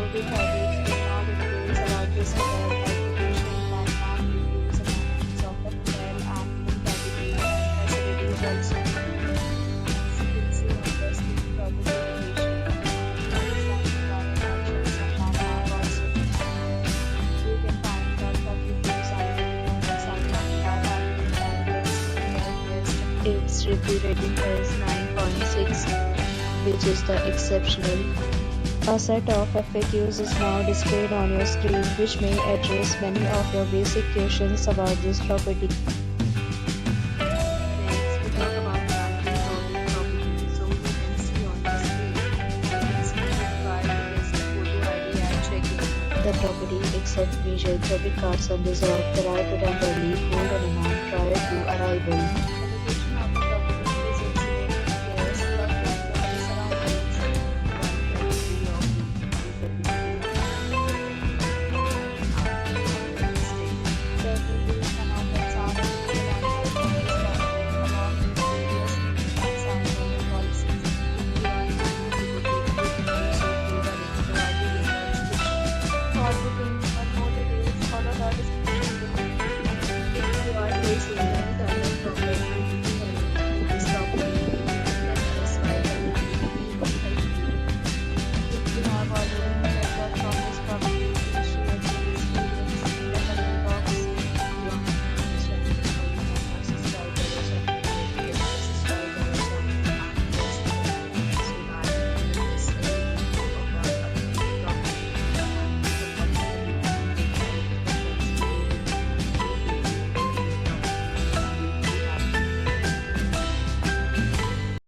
property package with all the details about this hotel, accommodation, landmark reviews, amenities of the hotel, and room category and facilities also. As you can see on the screen, property location, you can find lots of reviews on its review rating is 9.6, which is the exceptional. A set of FAQs is now displayed on your screen, which may address many of your basic questions about this property. Next, we talk about the unincorporated property. So you can see on the screen, it's required to visit photo ID and check-in. The property accepts major credit cards and reserves the right to temporarily hold an amount prior to arrival.